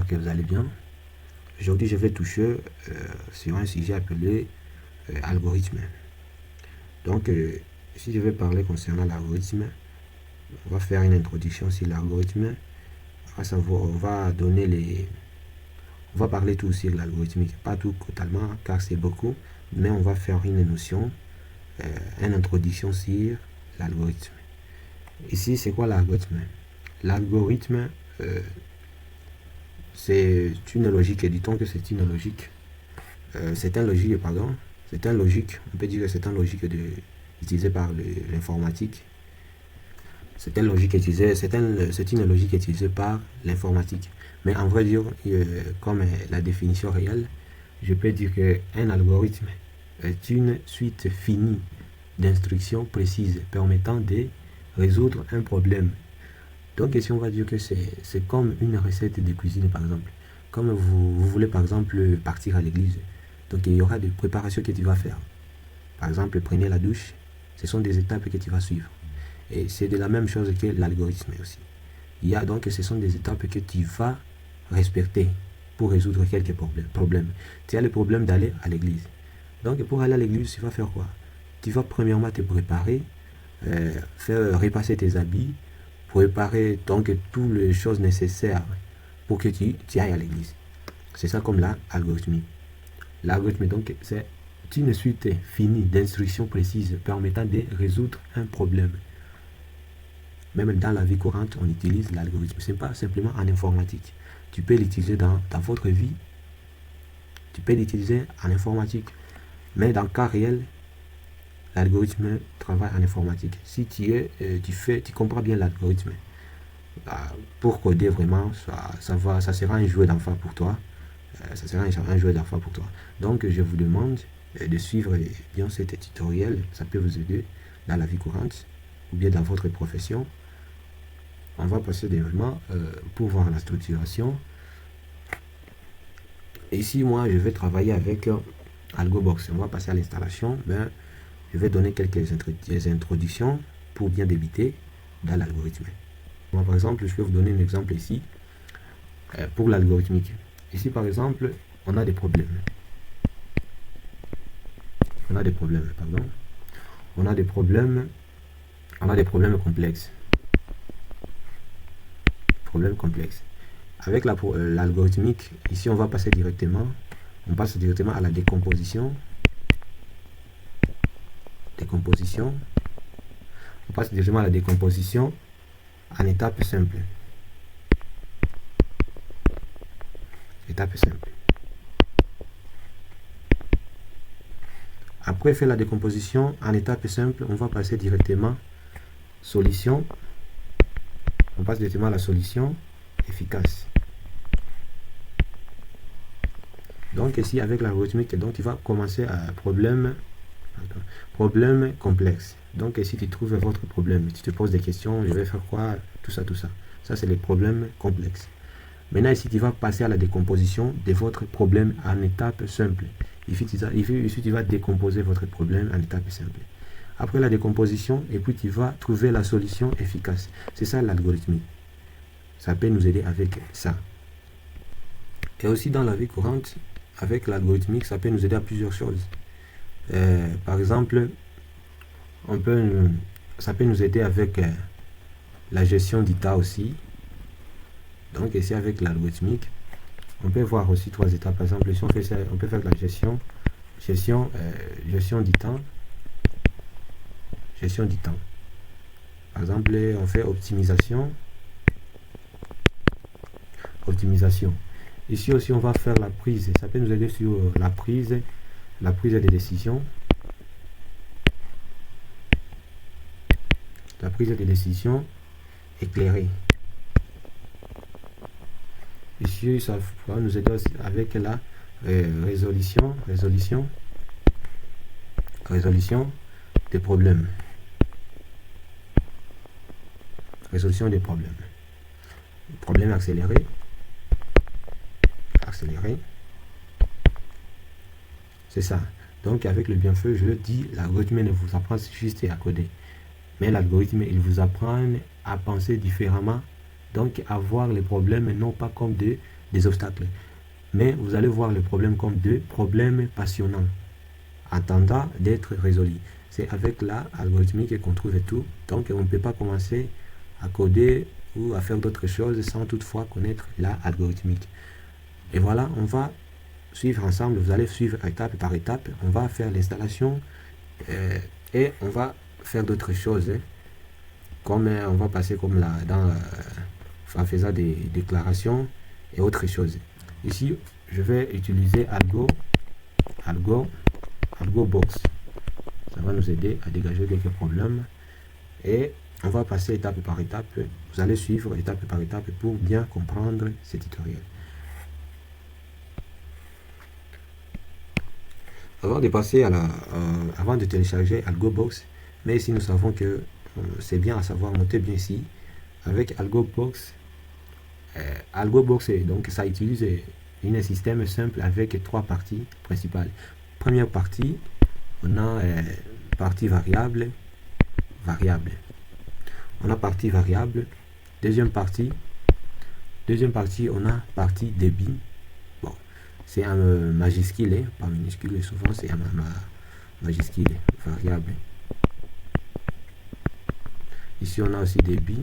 j'espère que vous allez bien. Aujourd'hui, je vais toucher sur un sujet appelé algorithme. Donc, si je vais parler concernant l'algorithme, on va faire une introduction sur l'algorithme. On va parler tout sur l'algorithmique, pas tout totalement, car c'est beaucoup, mais on va faire une notion, une introduction sur l'algorithme. Ici, c'est quoi l'algorithme? L'algorithme, c'est une logique, et dit-on que c'est une logique. C'est un logique, pardon. C'est un logique, on peut dire que c'est un logique utilisé par l'informatique. C'est une logique utilisée par l'informatique. Mais en vrai dire, comme la définition réelle, je peux dire qu'un algorithme est une suite finie d'instructions précises permettant de résoudre un problème. Donc ici on va dire que c'est comme une recette de cuisine par exemple. Comme vous voulez par exemple partir à l'église, donc il y aura des préparations que tu vas faire. Par exemple, prenez la douche, ce sont des étapes que tu vas suivre. Et c'est de la même chose que l'algorithme aussi. Donc ce sont des étapes que tu vas respecter pour résoudre quelques problèmes. Tu as le problème d'aller à l'église. Donc pour aller à l'église, tu vas faire quoi? Tu vas premièrement te préparer, faire repasser tes habits, préparer donc toutes les choses nécessaires pour que tu ailles à l'église. C'est ça comme l'algorithme. L'algorithme, donc, c'est une suite finie d'instructions précises permettant de résoudre un problème. Même dans la vie courante, on utilise l'algorithme. Ce n'est pas simplement en informatique. Tu peux l'utiliser dans votre vie. Tu peux l'utiliser en informatique. Mais dans le cas réel, l'algorithme travaille en informatique. Si tu comprends bien l'algorithme, pour coder vraiment, ça sera un jeu d'enfant pour toi. Ça sera un jeu d'enfant pour toi. Donc, je vous demande de suivre bien cet tutoriel. Ça peut vous aider dans la vie courante ou bien dans votre profession. On va passer directement pour voir la structuration. Et ici, moi, je vais travailler avec AlgoBox. On va passer à l'installation. Je vais donner quelques introductions pour bien débuter dans l'algorithme. Moi, par exemple, je vais vous donner un exemple ici pour l'algorithmique. Ici, par exemple, on a des problèmes. On a des problèmes complexes. Problèmes complexes. Avec l'algorithmique, ici, on passe directement à la décomposition. On passe directement à la décomposition en étape simple. Après faire la décomposition en étape simple, on va passer directement solution. On passe directement à la solution efficace. Donc ici avec l'algorithmique, donc il va commencer à problème complexe. Donc ici tu trouves votre problème, tu te poses des questions, je vais faire quoi, tout ça. Ça c'est les problèmes complexes. Maintenant ici tu vas passer à la décomposition de votre problème en étape simple. Ici tu vas décomposer votre problème en étape simple. Après la décomposition, et puis tu vas trouver la solution efficace. C'est ça l'algorithme. Ça peut nous aider avec ça. Et aussi dans la vie courante, avec l'algorithmique, ça peut nous aider à plusieurs choses. Par exemple, ça peut nous aider avec la gestion du temps aussi. Donc ici avec l'algorithmique, on peut voir aussi 3 étapes. Par exemple, si on fait ça, on peut faire la gestion du temps. Par exemple, on fait optimisation. Ici aussi, on va faire la prise. Ça peut nous aider sur la prise des décisions. La prise des décisions éclairée. Ici, ça va nous aider aussi avec la résolution des problèmes. Résolution des problèmes. Problème accéléré. C'est ça. Donc avec le bienfait, je le dis, l'algorithme ne vous apprend juste à coder. Mais l'algorithme, il vous apprend à penser différemment. Donc à voir les problèmes non pas comme des des obstacles. Mais vous allez voir le problème comme deux problèmes passionnants, attendant d'être résolus. C'est avec la algorithmique qu'on trouve tout. Donc on ne peut pas commencer à coder ou à faire d'autres choses sans toutefois connaître la algorithmique. Et voilà, on va suivre ensemble, vous allez suivre étape par étape, on va faire l'installation et on va faire d'autres choses, comme on va passer comme là, en faisant des déclarations et autres choses. Ici, je vais utiliser AlgoBox. Ça va nous aider à dégager quelques problèmes et on va passer étape par étape. Vous allez suivre étape par étape pour bien comprendre ce tutoriel. Avant de passer avant de télécharger AlgoBox, mais ici nous savons que c'est bien à savoir, notez bien ici, avec AlgoBox, donc ça utilise un système simple avec trois parties principales. Première partie, on a partie variable. On a partie variable. Deuxième partie, on a partie débit. Bon, c'est un majuscule, pas minuscule, souvent c'est un majuscule, variable. Ici on a aussi débit.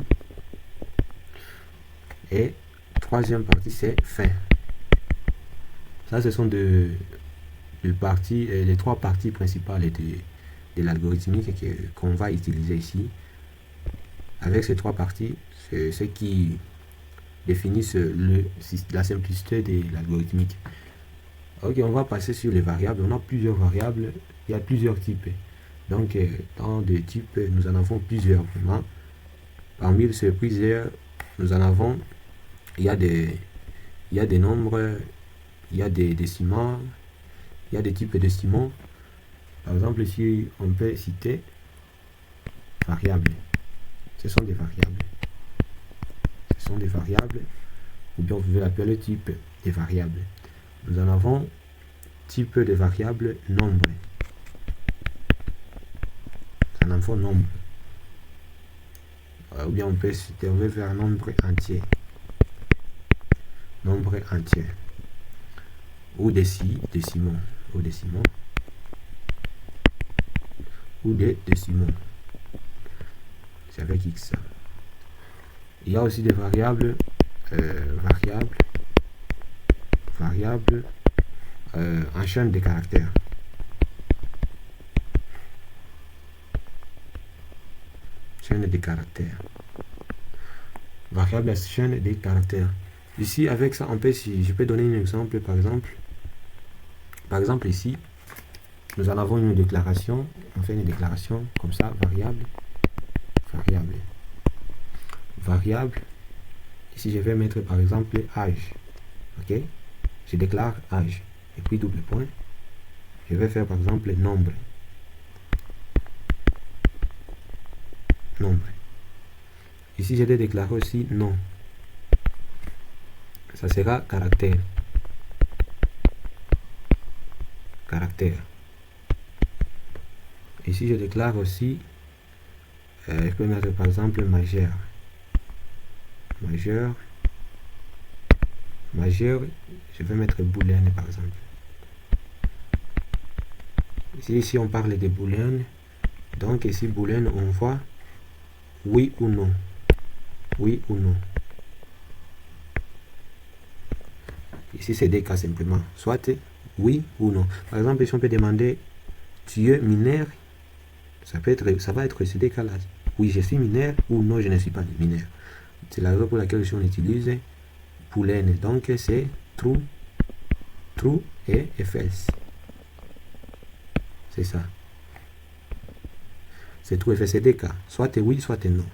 Et troisième partie c'est fin. Ça ce sont les trois parties principales de l'algorithmique qu'on va utiliser ici. Avec ces trois parties, c'est ce qui définissent la simplicité de l'algorithmique. Ok, on va passer sur les variables. On a plusieurs variables, il y a plusieurs types. Donc, dans des types, nous en avons plusieurs. Parmi ces plusieurs, nous en avons, il y a des nombres, il y a des décimaux, il y a des types de décimaux. Par exemple, ici, on peut citer variables. Ce sont des variables. Ce sont des variables, ou bien vous pouvez l'appeler type des variables. Nous en avons type de variable nombre. Ça en faut nombre. Ou bien on peut se tourner vers nombre entier. Nombre entier. Ou décimaux. Ou décimaux. Ou des décimaux. C'est avec X. Il y a aussi des variables en chaîne de caractères. Chaîne de caractères. Variable à chaîne de caractères. Ici, avec ça, on peut, si je peux donner un exemple, par exemple ici, nous en avons une déclaration. On fait une déclaration comme ça, variable. Ici, je vais mettre par exemple âge. Ok, je déclare âge et puis double point. Je vais faire par exemple nombre. Ici, je vais déclarer aussi nom. Ça sera caractère. Ici, je déclare aussi, je peux mettre par exemple majeur. Je vais mettre booléenne par exemple. Ici on parle de booléenne, donc ici booléenne on voit oui ou non. Ici c'est des cas simplement, soit oui ou non. Par exemple ici on peut demander tu es mineur, ça va être ce des cas là. Oui je suis mineur ou non je ne suis pas mineur. C'est la raison pour laquelle on utilise booléenne. Donc c'est true et false. C'est ça. C'est true et false, c'est des cas. Soit oui, soit non.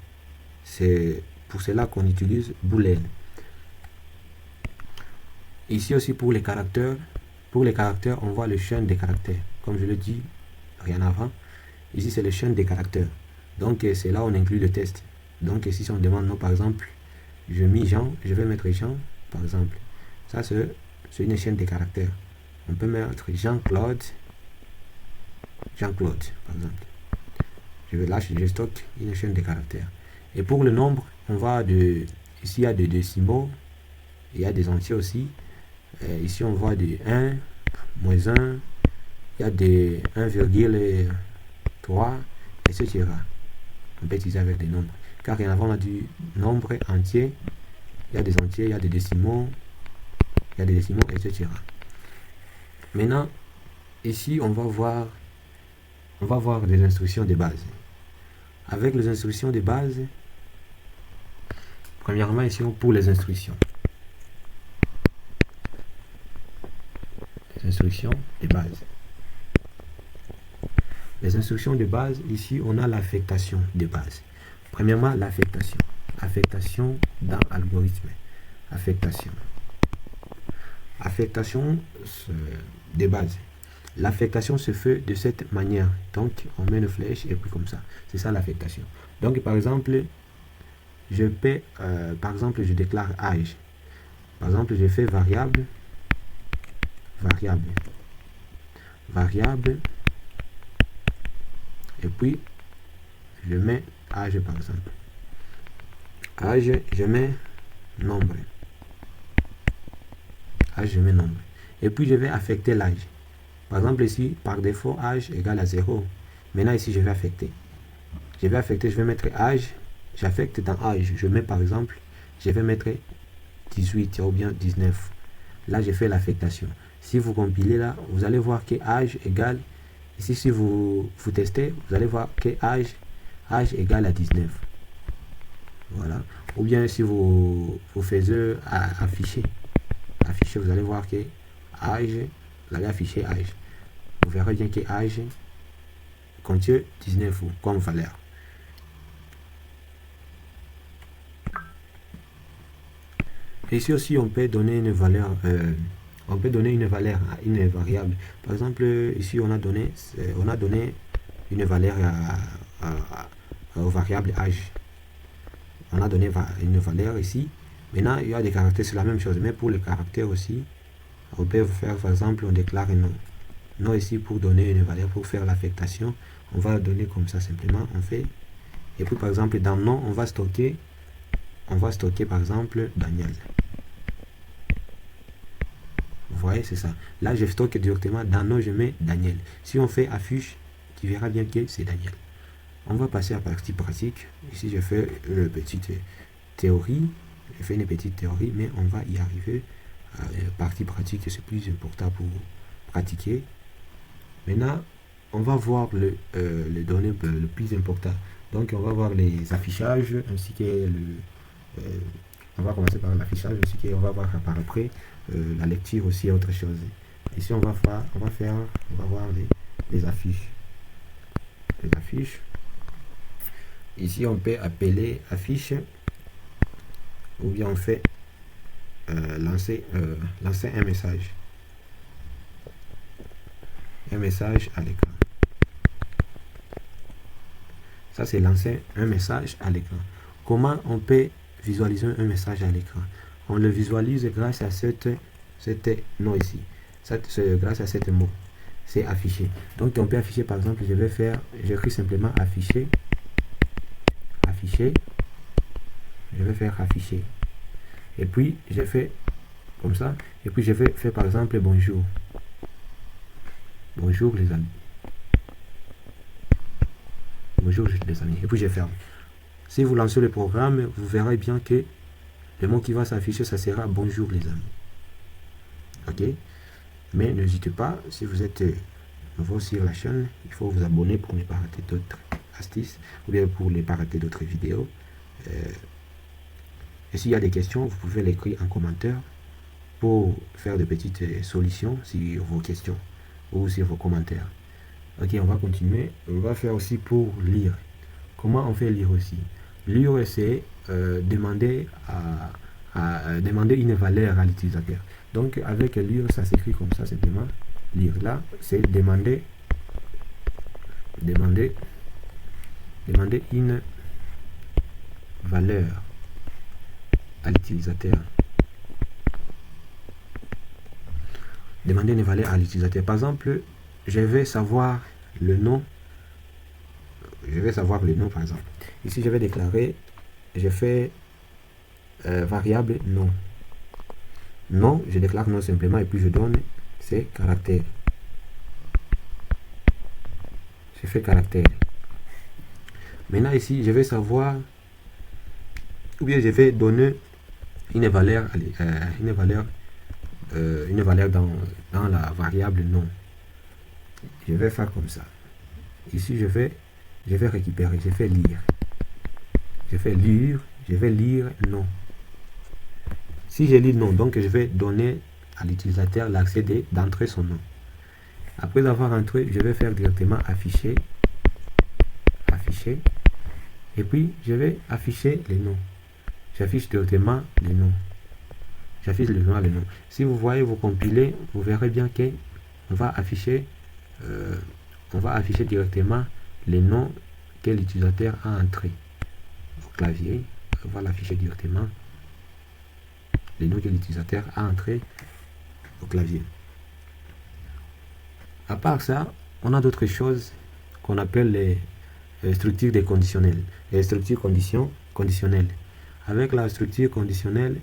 C'est pour cela qu'on utilise booléenne. Ici aussi pour les caractères. Pour les caractères, on voit le chaîne des caractères. Comme je le dis rien avant. Ici c'est le chaîne des caractères. Donc c'est là où on inclut le test. Donc ici si on demande non par exemple, je mets Jean, je vais mettre Jean par exemple. Ça c'est une chaîne de caractères. On peut mettre Jean-Claude par exemple. Je stocke une chaîne de caractères. Et pour le nombre, on va ici il y a des décimaux, il y a des entiers aussi. Ici, on voit des 1, moins 1, il y a des 1,3, etc. On peut utiliser avec des nombres. Car avant, on a du nombre entier, il y a des entiers, il y a des décimaux, etc. Maintenant, ici, on va voir des instructions de base. Avec les instructions de base, premièrement, ici, pour les instructions. Les instructions de base. Les instructions de base, ici, on a l'affectation de base. Premièrement, l'affectation. Affectation dans algorithme. Affectation. Affectation de base. L'affectation se fait de cette manière. Donc, on met une flèche et puis comme ça. C'est ça l'affectation. Donc, par exemple, je déclare âge. Par exemple, je fais variable. Et puis, je mets âge par exemple. Âge, je mets nombre. Âge, je mets nombre. Et puis, je vais affecter l'âge. Par exemple, ici, par défaut, âge égale à 0. Maintenant, ici, je vais affecter. Je vais mettre âge. J'affecte dans âge. Je mets par exemple, je vais mettre 18 ou bien 19. Là, je fais l'affectation. Si vous compilez là, vous allez voir que âge égale, ici si vous testez, vous allez voir que âge égale à 19. Voilà. Ou bien si vous faites afficher, vous allez voir que âge, vous allez afficher âge. Vous verrez bien que âge contient 19 comme valeur. Ici aussi, on peut donner une valeur. On peut donner une valeur à une variable. Par exemple, ici, on a donné une valeur aux variables âge. On a donné une valeur ici. Maintenant, il y a des caractères, c'est la même chose. Mais pour les caractères aussi, on peut faire, par exemple, on déclare un nom. Non, ici, pour donner une valeur, pour faire l'affectation, on va donner comme ça simplement. On fait. Et puis, par exemple, dans nom, on va stocker, par exemple, Daniel. Vous voyez, c'est ça. Là, je stocke directement dans nom, je mets Daniel. Si on fait affiche, tu verras bien que c'est Daniel. On va passer à la partie pratique. Ici, je fais une petite théorie. Je fais une petite théorie, mais on va y arriver à la partie pratique. C'est plus important pour pratiquer. Maintenant, on va voir les données le plus important. Donc, on va voir les affichages ainsi que on va commencer par l'affichage ainsi qu'on va voir par après la lecture aussi et autre chose. Ici, on va voir les affiches. Les affiches. Ici, on peut appeler affiche ou bien on fait lancer un message. Un message à l'écran. Ça, c'est lancer un message à l'écran. Comment on peut visualiser un message à l'écran? On le visualise grâce à cette nom ici. Grâce à cet mot. C'est affiché. Donc, on peut afficher, par exemple, j'écris simplement afficher. Afficher. Je vais faire afficher. Et puis, je fais comme ça. Et puis, je vais faire, par exemple, bonjour. Bonjour les amis. Bonjour les amis. Et puis je ferme. Si vous lancez le programme, vous verrez bien que le mot qui va s'afficher, ça sera bonjour les amis. Ok? Mais n'hésitez pas, si vous êtes nouveau sur la chaîne, il faut vous abonner pour ne pas rater d'autres astuces ou bien pour ne pas rater d'autres vidéos. Et s'il y a des questions, vous pouvez l'écrire en commentaire pour faire de petites solutions sur vos questions ou sur vos commentaires. Ok, on va continuer. On va faire aussi pour lire. Comment on fait lire aussi? Lire, c'est demander une valeur à l'utilisateur. Donc, avec lire, ça s'écrit comme ça simplement. Lire, là, c'est demander une valeur à l'utilisateur. Demander une valeur à l'utilisateur. Par exemple, je vais savoir le nom. Par exemple. Ici, je vais déclarer, je fais variable nom. Non, je déclare non simplement et puis je donne ces caractères. Je fais caractère. Maintenant ici, je vais savoir, ou bien je vais donner une valeur, une valeur dans la variable non. Je vais faire comme ça. Ici, je vais récupérer, je fais lire. Je vais lire non. Si je lis non, donc je vais donner à l'utilisateur l'accès d'entrer son nom. Après avoir entré, je vais faire directement afficher. Afficher. Et puis, je vais afficher les noms. J'affiche directement les noms. J'affiche le nom, les noms. Si vous voyez, vous compilez, vous verrez bien que on va afficher directement les noms que l'utilisateur a entrés au clavier. On va l'afficher directement les noms que l'utilisateur a entrés au clavier. À part ça, on a d'autres choses qu'on appelle les structures des conditionnels. Les structures conditionnelles. Avec la structure conditionnelle,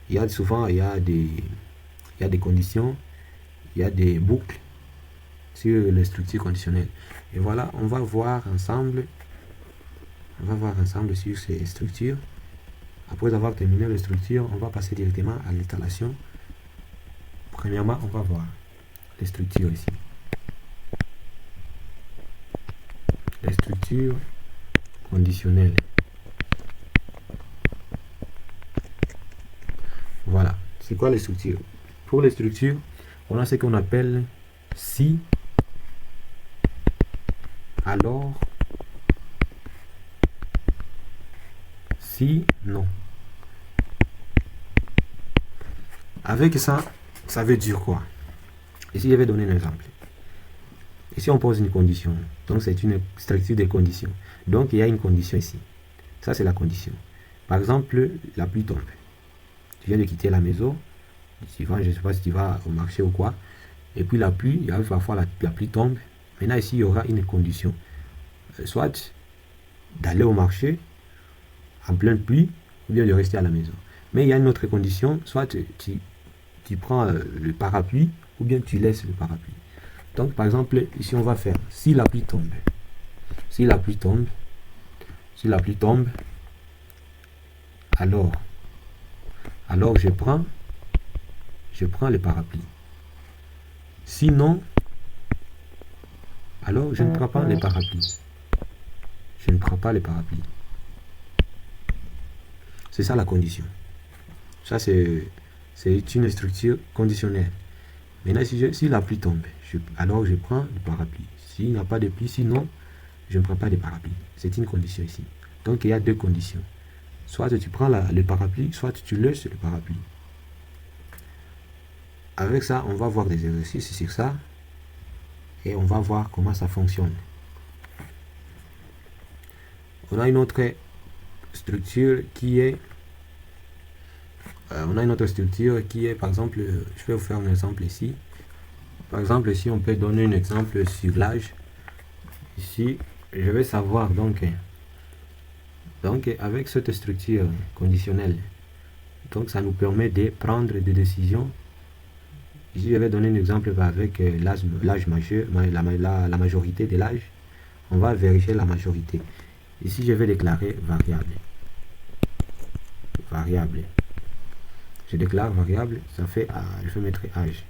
il y a souvent il y a des conditions, il y a des boucles sur les structures conditionnelles. Et voilà, on va voir ensemble sur ces structures. Après avoir terminé les structures, on va passer directement à l'installation. Premièrement, on va voir les structures ici. Les structures conditionnelles. Voilà. C'est quoi les structures? Pour les structures, on a ce qu'on appelle si, alors, si, non. Avec ça, ça veut dire quoi? Ici, je vais donner un exemple. Ici, on pose une condition. Donc, c'est une structure de conditions. Donc, il y a une condition ici. Ça, c'est la condition. Par exemple, la pluie tombe. Tu viens de quitter la maison. Je ne sais pas si tu vas au marché ou quoi. Et puis, la pluie, il y a parfois la pluie tombe. Maintenant, ici, il y aura une condition. Soit d'aller au marché en pleine pluie, ou bien de rester à la maison. Mais il y a une autre condition. Soit tu prends le parapluie, ou bien tu laisses le parapluie. Donc, par exemple, ici, on va faire si la pluie tombe. Si la pluie tombe, alors je prends le parapluie. Sinon, alors je ne prends pas le parapluie. Je ne prends pas le parapluie. C'est ça la condition. Ça, c'est une structure conditionnelle. Maintenant, si la pluie tombe, alors je prends le parapluie. S'il n'y a pas de pluie, sinon, je ne prends pas de parapluie. C'est une condition ici. Donc, il y a deux conditions. Soit tu prends le parapluie, soit tu laisses le parapluie. Avec ça, on va voir des exercices sur ça. Et on va voir comment ça fonctionne. On a une autre structure qui est... par exemple, je vais vous faire un exemple ici. Par exemple, ici, on peut donner un exemple sur l'âge. Ici, je vais savoir donc avec cette structure conditionnelle, donc ça nous permet de prendre des décisions. Ici, je vais donner un exemple avec l'âge majeur, la majorité de l'âge. On va vérifier la majorité. Ici, je vais déclarer variable. Je déclare variable, ça fait, je vais mettre âge.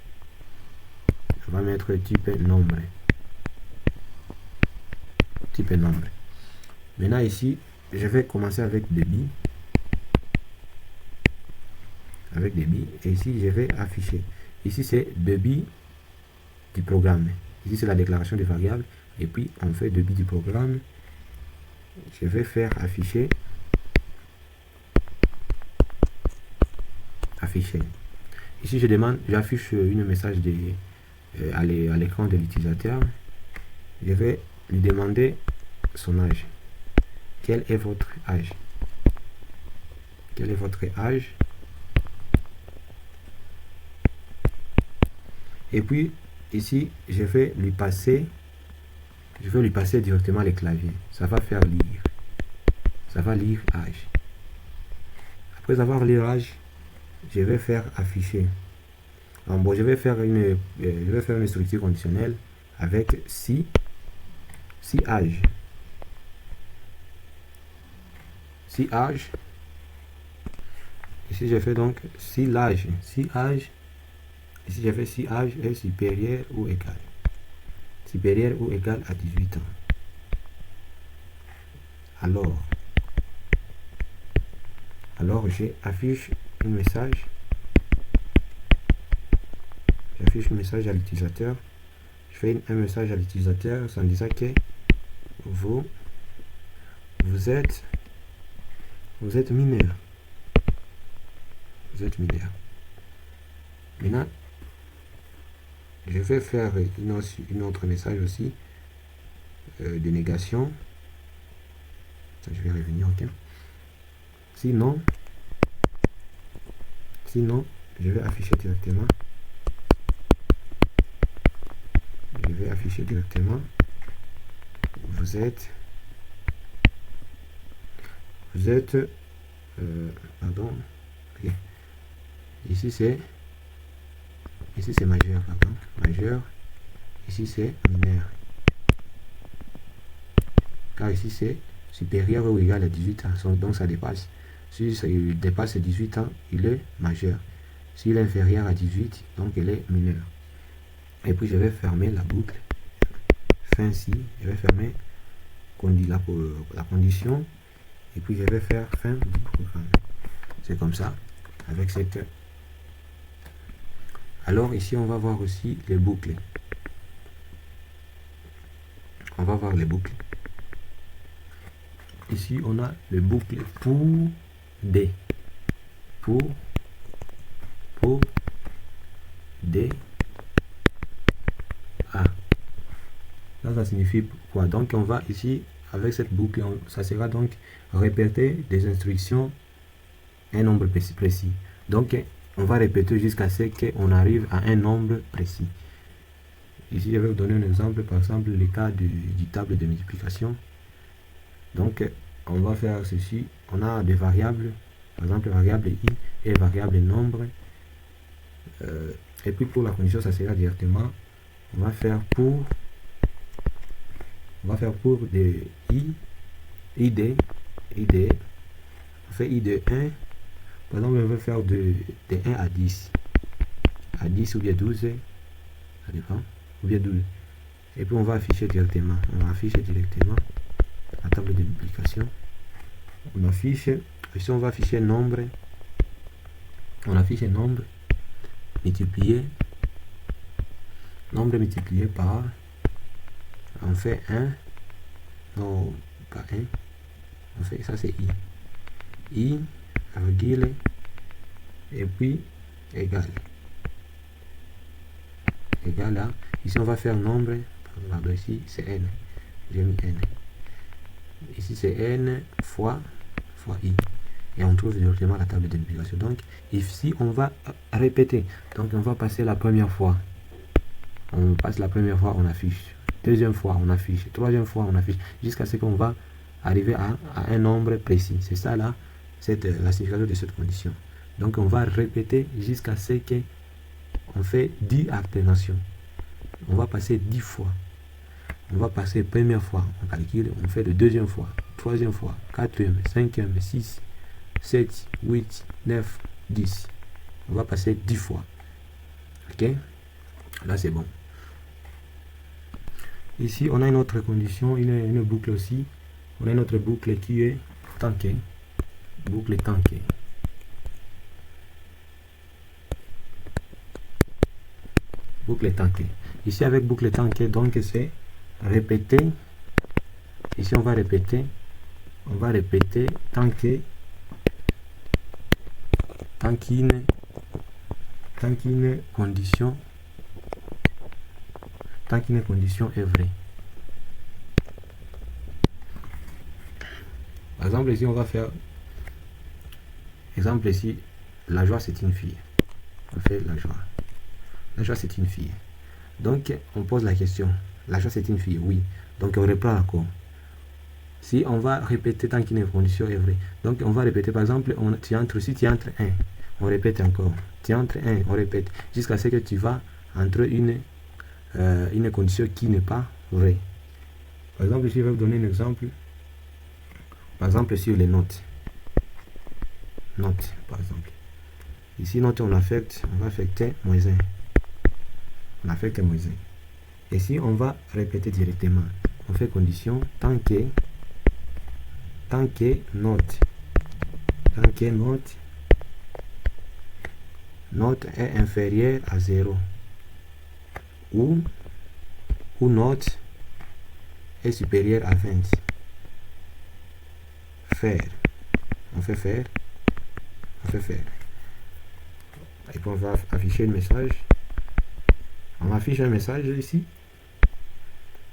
Je vais mettre type nombre. Maintenant ici, je vais commencer avec débit. Et ici, je vais afficher. Ici, c'est débit du programme. Ici, c'est la déclaration des variables. Et puis, on fait débit du programme. Je vais faire afficher. Ici, j'affiche une message à l'écran de l'utilisateur. Je vais lui demander son âge. Quel est votre âge? Et puis, ici, je vais lui passer directement le clavier. Ça va faire lire. Ça va lire âge. Après avoir lu l'âge, je vais faire afficher. Donc, bon, je vais faire une structure conditionnelle avec si âge. Si âge. Ici, je fais donc si l'âge. Si âge. Ici, je fais si âge est supérieur ou égal. Supérieur ou égal à 18 ans. Alors j'affiche un message. J'affiche un message à l'utilisateur. Je fais un message à l'utilisateur en disant que vous êtes mineur. Vous êtes mineur. Maintenant, je vais faire une autre message aussi de négation. Ça, je vais revenir, ok. Sinon, je vais afficher directement. Vous êtes pardon. Okay. Ici c'est majeur, pardon. Majeur. Ici c'est mineur. Car ici c'est supérieur ou égal à 18 ans. Donc ça dépasse. Si ça dépasse 18 ans, il est majeur. S'il est inférieur à 18, donc il est mineur. Et puis je vais fermer la boucle. Fin si, je vais fermer la condition. Et puis je vais faire fin du programme. C'est comme ça. Avec cette. Alors ici on va voir aussi les boucles. On va voir les boucles. Ici on a les boucles pour D. Pour D. A. Ça signifie quoi? Donc on va ici, avec cette boucle, ça sera donc répéter des instructions, un nombre précis. Donc on va répéter jusqu'à ce qu'on arrive à un nombre précis. Ici je vais vous donner un exemple, par exemple le cas du table de multiplication. Donc on va faire ceci. On a des variables, par exemple variable i et variable nombre. Et puis pour la condition, ça sera directement, on va faire pour des id, on fait i de 1. Par exemple, on va faire de 1 à 10 ou bien 12, ça dépend, ou bien 12. Et puis on va afficher directement, la table de multiplication. On affiche, ici on va afficher nombre, multiplié par, on fait 1, non pas 1, on fait ça, c'est i virgule et puis égal à, ici on va faire nombre, pardon, ici c'est n, j'ai mis n, ici c'est n fois i, et on trouve directement la table de multiplication. Donc ici on va répéter, donc on va passer la première fois, on affiche, deuxième fois on affiche, troisième fois on affiche, jusqu'à ce qu'on va arriver à un nombre précis. C'est ça là, la signification de cette condition. Donc on va répéter jusqu'à ce que on fait 10 alternations. On va passer 10 fois. On va passer première fois, on calcule, on fait de deuxième fois, troisième fois, quatrième, cinquième, 6, 7, 8, 9, 10. On va passer 10 fois. Ok? Là c'est bon. Ici on a une autre condition, une boucle aussi. On a une autre boucle qui est tankée. Boucle tankée. Boucle tankée. Ici avec boucle tankée, donc c'est répéter. Ici on va répéter tant qu'une condition est vraie. Par exemple ici on va faire exemple ici, la joie c'est une fille. On fait la joie c'est une fille. Donc on pose la question, la joie c'est une fille, oui. Donc on reprend encore. Si on va répéter tant qu'une condition est vraie. Donc on va répéter, par exemple, si tu entres 1, on répète encore. Tu entres 1, on répète. Jusqu'à ce que tu vas entre une condition qui n'est pas vraie. Par exemple, ici, je vais vous donner un exemple. Par exemple, sur les notes. Notes, par exemple. Ici, note, on va affecter -1. On affecte -1. Et si on va répéter directement, on fait condition tant que note est inférieure à 0 ou note est supérieure à 20. On fait faire. Et puis on va afficher le message. On affiche un message ici.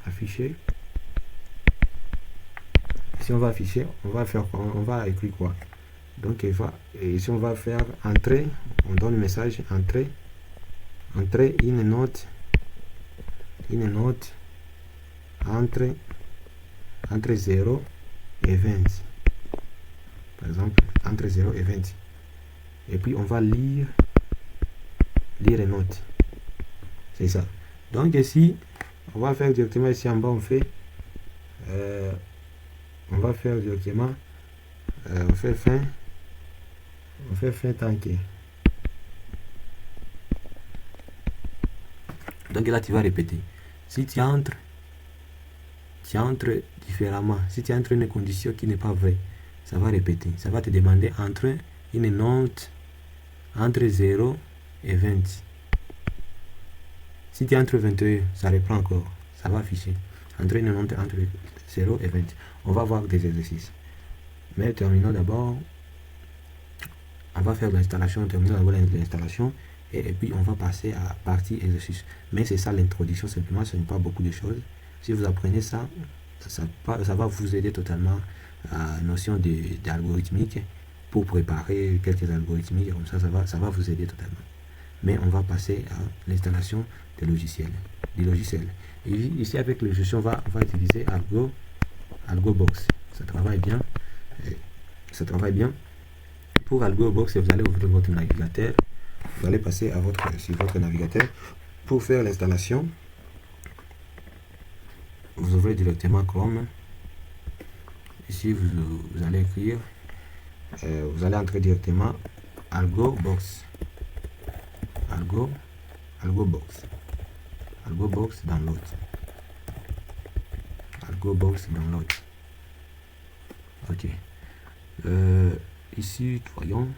Afficher. Si on va afficher, on va écrire quoi? Donc si on va faire entrer, on donne le message entrer une note entre 0 et 20. Par exemple, entre 0 et 20. Et puis on va lire les notes. C'est ça. Donc ici, on va faire directement ici en bas, on va faire directement, on fait fin tanké. Donc là, tu vas répéter. Si tu entres différemment, si tu entres une condition qui n'est pas vraie, ça va répéter. Ça va te demander entre une note entre 0 et 20. Si tu es entre 21, ça reprend encore. Ça va afficher. Entre une note entre 0 et 20. On va voir des exercices. Mais terminons d'abord. On va faire l'installation. Terminons d'abord l'installation. Et puis on va passer à partie exercice. Mais c'est ça l'introduction simplement. Ce n'est pas beaucoup de choses. Si vous apprenez ça, ça va vous aider totalement à la notion d'algorithmique pour préparer quelques algorithmiques. Comme ça va vous aider totalement. Mais on va passer à l'installation des logiciels. Et ici, avec les logiciels, on va utiliser AlgoBox. Ça travaille bien. Pour AlgoBox, vous allez ouvrir votre navigateur. Vous allez passer sur votre navigateur. Pour faire l'installation, vous ouvrez directement Chrome. Ici, vous allez écrire, vous allez entrer directement AlgoBox. AlgoBox download. Ok. Ici, voyons.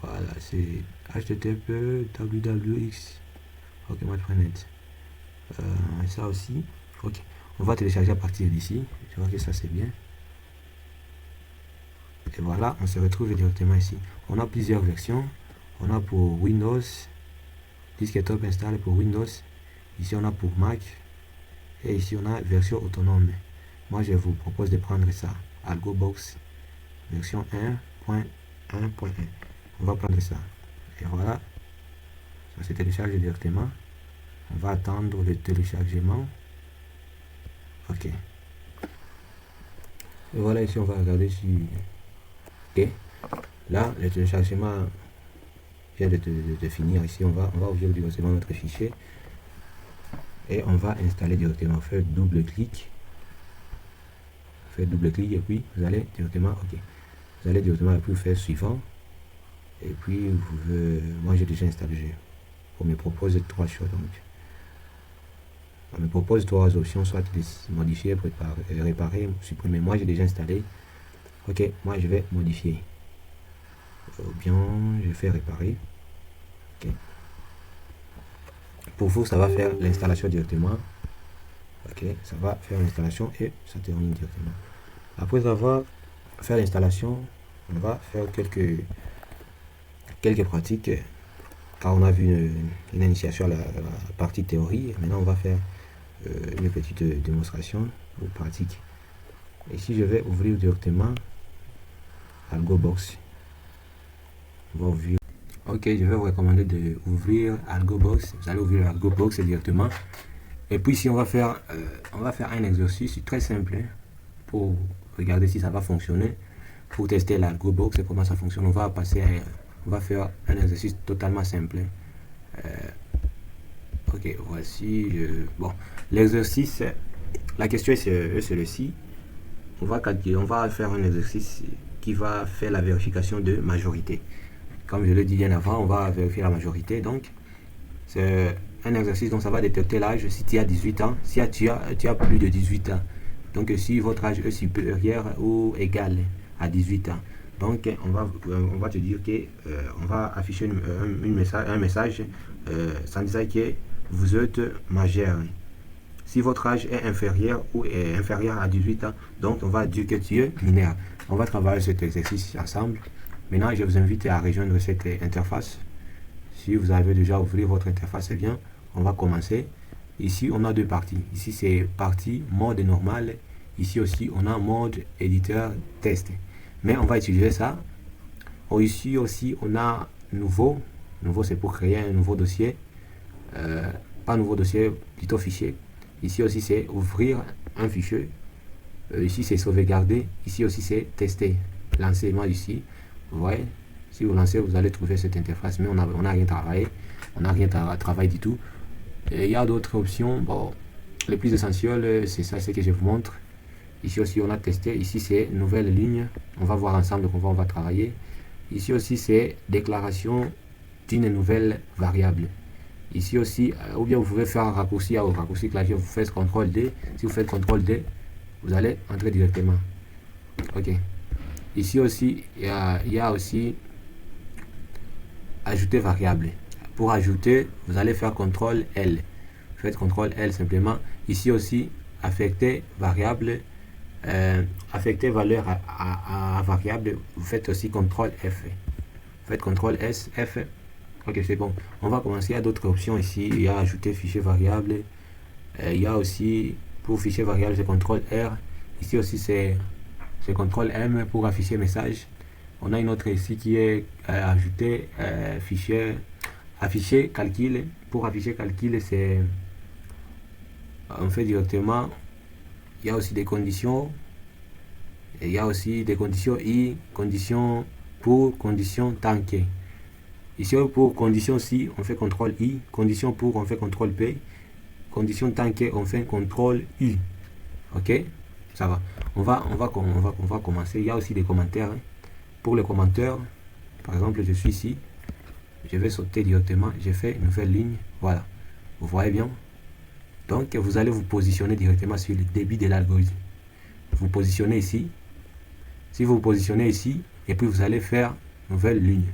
Voilà, c'est http wwx. Ok, match.net. Ça aussi. Ok. On va télécharger à partir d'ici. Je vois que ça c'est bien. Et voilà, on se retrouve directement ici. On a plusieurs versions. On a pour Windows, Desktop installé pour Windows. Ici on a pour Mac. Et ici on a version autonome. Moi je vous propose de prendre ça. AlgoBox version 1.1.1. On va prendre ça. Et voilà. Ça se télécharge directement. On va attendre le téléchargement. Ok. Et voilà, ici on va regarder si... Ok. Là, le téléchargement vient de finir. Ici, on va ouvrir directement notre fichier. Et on va installer directement. Faire double clic. Et puis vous allez directement... Ok. Vous allez directement puis faire suivant. Et puis, moi j'ai déjà installé. On me propose 3 choses. Donc. On me propose 3 options, soit modifier, préparer, réparer, supprimer. Moi j'ai déjà installé. Ok, moi je vais modifier. Ou bien je vais réparer. Ok. Pour vous, ça va faire l'installation directement. Ok, ça va faire l'installation et ça termine directement. Après avoir fait l'installation, on va faire quelques pratiques. Car on a vu une initiation à la partie théorie. Maintenant, on va faire une petite démonstration ou pratique. Ici, je vais ouvrir directement AlgoBox. On va ouvrir. Ok, je vais vous recommander d'ouvrir AlgoBox. Vous allez ouvrir AlgoBox directement. Et puis ici, on va faire un exercice très simple. pour regarder si ça va fonctionner, pour tester l'AlgoBox et comment ça fonctionne. On va faire un exercice totalement simple. Ok, voici. Bon, l'exercice, la question est celle-ci. On va faire un exercice qui va faire la vérification de majorité. Comme je l'ai dit bien avant, on va vérifier la majorité. Donc, c'est un exercice dont ça va détecter l'âge si tu as 18 ans, si tu as plus de 18 ans. Donc, si votre âge est supérieur ou égal à 18 ans. Donc, on va te dire que on va afficher un message sans dire que vous êtes majeur. Si votre âge est inférieur ou est inférieur à 18 ans, donc on va dire que tu es mineur. On va travailler cet exercice ensemble. Maintenant, je vous invite à rejoindre cette interface. Si vous avez déjà ouvert votre interface, c'est bien. On va commencer. Ici, on a deux parties. Ici, c'est partie mode normal. Ici aussi, on a mode éditeur test. Mais on va utiliser ça. Ici aussi, on a nouveau. Nouveau, c'est pour créer un nouveau dossier. Pas nouveau dossier, plutôt fichier. Ici aussi, c'est ouvrir un fichier. Ici, c'est sauvegarder. Ici aussi, c'est tester. Lancer, moi, ici. Vous voyez, si vous lancez, vous allez trouver cette interface. Mais on n'a rien travaillé. On n'a rien travaillé du tout. Et il y a d'autres options. Bon, le plus essentiel, c'est ça, c'est que je vous montre. Ici aussi, on a testé. Ici, c'est nouvelle ligne. On va voir ensemble comment on va travailler. Ici aussi, c'est déclaration d'une nouvelle variable. Ici aussi, ou bien vous pouvez faire un raccourci au raccourci clavier, vous faites CTRL D. Si vous faites CTRL D, vous allez entrer directement. Ok. Ici aussi, il y a aussi ajouter variable. Pour ajouter, vous allez faire CTRL L. Vous faites CTRL L simplement. Ici aussi, affecter variable, affecter valeur à variable. Vous faites aussi CTRL F. Vous faites CTRL S, F. Ok, c'est bon. On va commencer. Il y a d'autres options ici. Il y a ajouter fichier variable. Il y a aussi pour fichier variable, c'est CTRL R. Ici aussi, c'est CTRL M pour afficher message. On a une autre ici qui est ajouter fichier, afficher calcul. Pour afficher calcul, c'est on fait directement. Il y a aussi des conditions. Et il y a aussi des conditions I, conditions pour, conditions tanké. Ici pour condition si, on fait CTRL I, condition pour, on fait CTRL P, condition tanké, on fait CTRL U. Ok, ça va. On va commencer. Il y a aussi des commentaires. Hein. Pour les commentaires, par exemple, je suis ici, je vais sauter directement, j'ai fait une nouvelle ligne. Voilà, vous voyez bien. Donc, vous allez vous positionner directement sur le débit de l'algorithme. Vous positionnez ici. Si vous vous positionnez ici, et puis vous allez faire nouvelle ligne.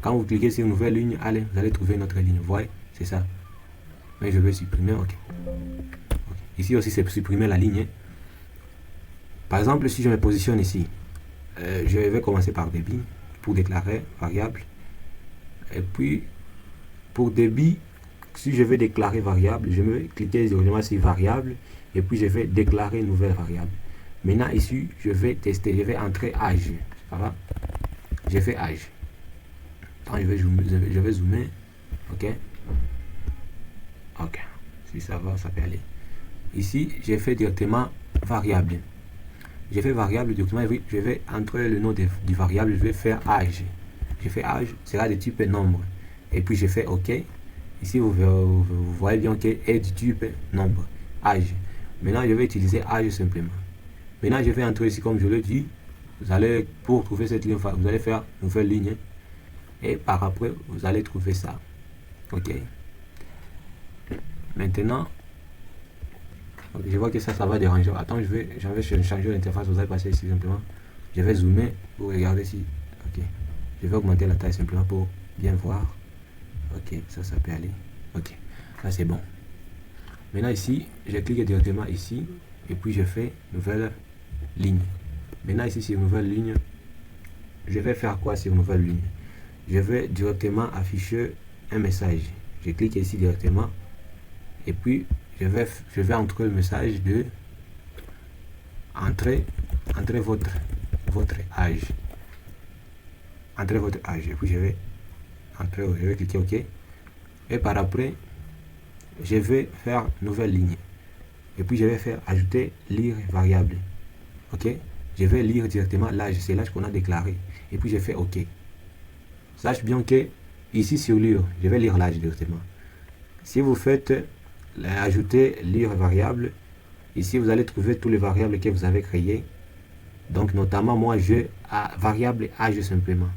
Quand vous cliquez sur une nouvelle ligne, allez, vous allez trouver une autre ligne. Vous voyez, c'est ça. Mais je vais supprimer, ok. Ici aussi, c'est supprimer la ligne. Par exemple, si je me positionne ici, je vais commencer par débit pour déclarer variable. Et puis, pour débit, si je vais déclarer variable, je vais cliquer directement sur variable. Et puis, je vais déclarer une nouvelle variable. Maintenant, ici, je vais tester, je vais entrer âge. Ça va? J'ai fait âge. Attends, je vais zoomer. Ok. Ok. Si ça va, ça peut aller. Ici, j'ai fait directement variable. J'ai fait variable directement. Je vais entrer le nom du variable. Je vais faire âge. J'ai fait âge, sera de type nombre. Et puis, j'ai fait OK. Ici, vous voyez bien que est du type nombre. Âge. Maintenant, je vais utiliser âge simplement. Maintenant, je vais entrer ici comme je le dis. Vous allez, pour trouver cette ligne, vous allez faire une nouvelle ligne. Et par après, vous allez trouver ça. Ok. Maintenant, je vois que ça va déranger. Attends, je vais changer l'interface. Vous allez passer ici simplement. Je vais zoomer pour regarder si. Ok. Je vais augmenter la taille simplement pour bien voir. Ok, ça peut aller. Ok, là c'est bon. Maintenant ici, je clique directement ici. Et puis je fais nouvelle ligne. Maintenant ici sur nouvelle ligne, je vais faire quoi sur nouvelle ligne? Je vais directement afficher un message. Je clique ici directement. Et puis je vais entrer le message de entrez votre âge. Entrez votre âge. Et puis je vais cliquer OK. Et par après, je vais faire nouvelle ligne. Et puis je vais faire ajouter lire variable. ok, je vais lire directement l'âge, c'est l'âge qu'on a déclaré. Et puis je fais OK. Sache bien que ici sur lire, je vais lire l'âge directement. Si vous faites ajouter lire variable, ici vous allez trouver tous les variables que vous avez créées. Donc notamment moi je variable âge simplement.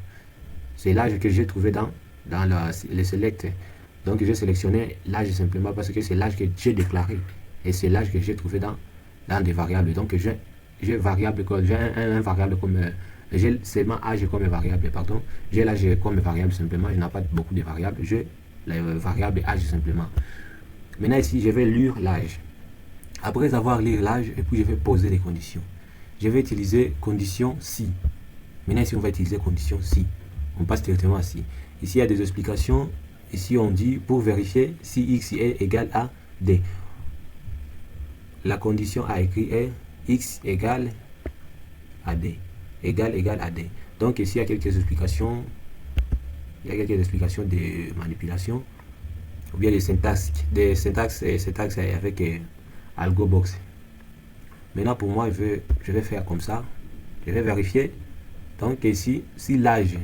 C'est l'âge que j'ai trouvé dans le select. Donc je sélectionné l'âge simplement parce que c'est l'âge que j'ai déclaré. Et c'est l'âge que j'ai trouvé dans des variables. Donc j'ai variable j'ai un variable comme j'ai seulement âge comme variable, pardon. J'ai l'âge comme variable simplement. Je n'ai pas beaucoup de variables. J'ai la variable âge simplement. Maintenant ici je vais lire l'âge. Après avoir lu l'âge, et puis je vais poser les conditions. Je vais utiliser condition si. Maintenant ici on va utiliser condition si. On passe directement à si. Ici il y a des explications. Ici on dit pour vérifier si x est égal à d. La condition à écrire est x égale à d. Égal à d. Donc ici il y a quelques explications. Il y a quelques explications de manipulation. Ou bien des syntaxes avec AlgoBox. Maintenant pour moi je vais faire comme ça. Je vais vérifier. Donc ici si l'âge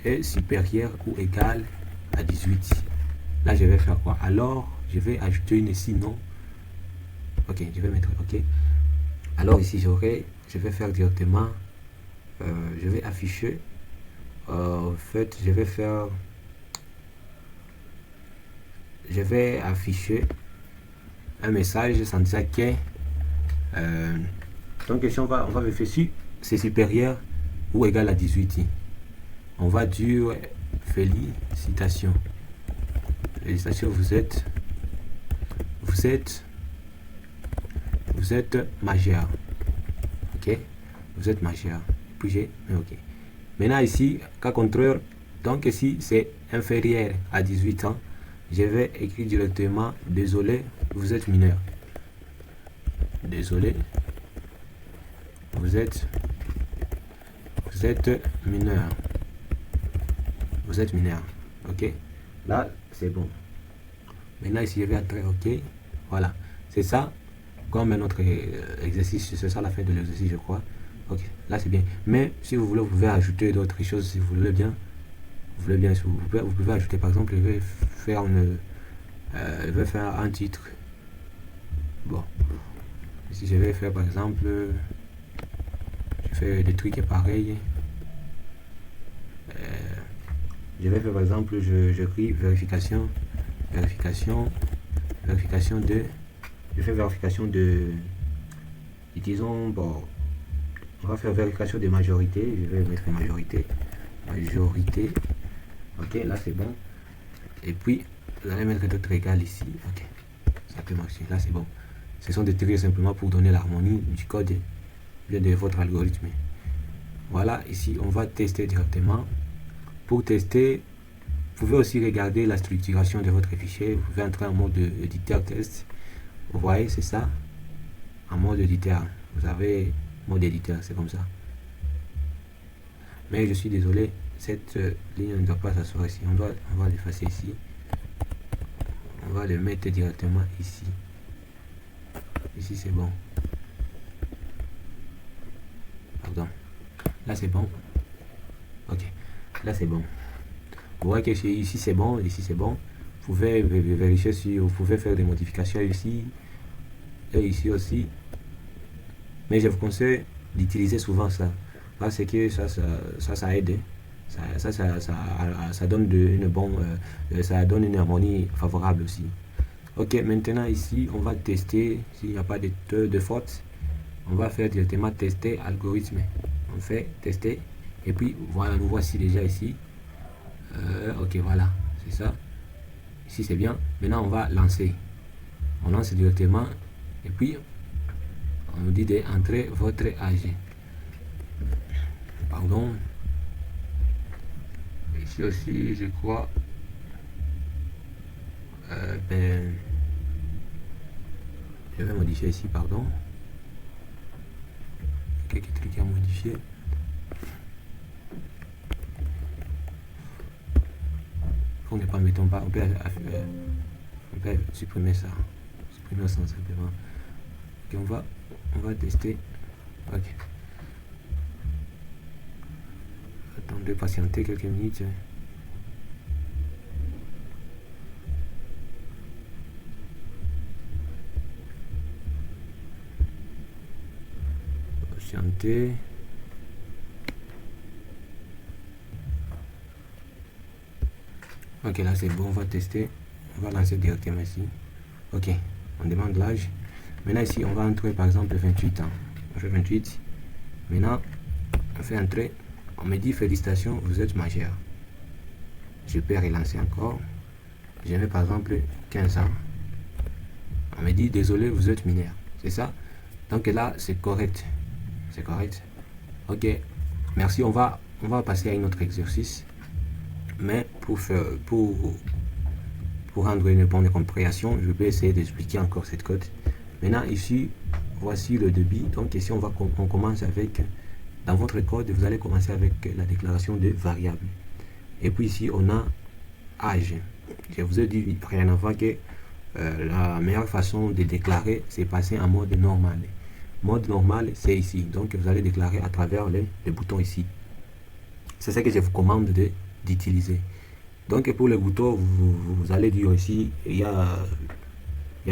est supérieur ou égal à 18, là je vais faire quoi? Alors je vais ajouter une sinon. Ok, je vais mettre ok. Alors ici je vais faire directement je vais afficher en fait je vais afficher un message sans dire que donc ici on va vérifier si c'est supérieur ou égal à 18. On va dire félicitations. Félicitations, vous êtes majeur. Ok, vous êtes majeur. Puis j'ai ok. Maintenant ici, cas contraire, donc ici c'est inférieur à 18 ans, je vais écrire directement désolé, vous êtes mineur. Désolé, vous êtes mineur. Vous êtes mineur. Ok. Là, c'est bon. Maintenant, ici, je vais entrer OK. Voilà. C'est ça. Comme un autre exercice. C'est ça la fin de l'exercice, je crois. Ok. Là, c'est bien. Mais si vous voulez, vous pouvez ajouter d'autres choses si vous voulez bien. Vous pouvez ajouter, par exemple, je vais faire un titre. Bon. Si je vais faire, par exemple, je fais des trucs pareils. Je vais faire par exemple, j'écris vérification de, je fais vérification de, disons, bon, on va faire vérification de majorité, je vais mettre majorité, ok, là c'est bon, et puis vous allez mettre d'autres égal ici, ok, ça peut marcher, là c'est bon, ce sont des trucs simplement pour donner l'harmonie du code de votre algorithme. Voilà, ici on va tester directement. Pour tester, vous pouvez aussi regarder la structuration de votre fichier. Vous pouvez entrer en mode éditeur test. Vous voyez, c'est ça. En mode éditeur. Vous avez mode éditeur, c'est comme ça. Mais je suis désolé, cette ligne ne doit pas s'asseoir ici. On va l'effacer ici. On va le mettre directement ici. Ici, c'est bon. Pardon. Là, c'est bon. Ok. Là, c'est bon. Vous voyez que ici c'est bon, ici c'est bon. Vous pouvez vérifier si vous pouvez faire des modifications ici et ici aussi. Mais je vous conseille d'utiliser souvent ça parce que ça aide. Ça donne une bonne, ça donne une harmonie favorable aussi. Ok, maintenant ici on va tester s'il n'y a pas de faute. On va faire directement tester algorithme. On fait tester et puis voilà, nous voici déjà ici. Ok, voilà, c'est ça. Ici c'est bien. Maintenant on va lancer. On lance directement et puis on nous dit d'entrer votre âge. Pardon. Ici aussi, je crois. Je vais modifier ici, pardon. Quelques trucs à modifier. On ne pas mettons pas. On peut supprimer ça. Supprimer ça simplement. Ok, on va tester. Ok. Attendez, patienter quelques minutes. Patienter. Ok, là c'est bon, on va tester. On va lancer directement ici. Ok, on demande l'âge. Maintenant ici, on va entrer par exemple 28 ans. On fait 28. Maintenant, on fait entrer. On me dit félicitations, vous êtes majeur. Je peux relancer encore. Je mets par exemple 15 ans. On me dit désolé, vous êtes mineur. C'est ça. Donc là, c'est correct. C'est correct. Ok. Merci. On va passer à un autre exercice. Mais pour rendre une bonne compréhension, je vais essayer d'expliquer encore cette code. Maintenant ici, voici le débit. Donc ici, on commence avec, dans votre code, vous allez commencer avec la déclaration de variable. Et puis ici, on a âge. Je vous ai dit rien avant que la meilleure façon de déclarer, c'est passer en mode normal. Mode normal, c'est ici. Donc vous allez déclarer à travers les boutons ici. C'est ça que je vous commande d'utiliser. Donc pour le bouton, vous allez dire ici,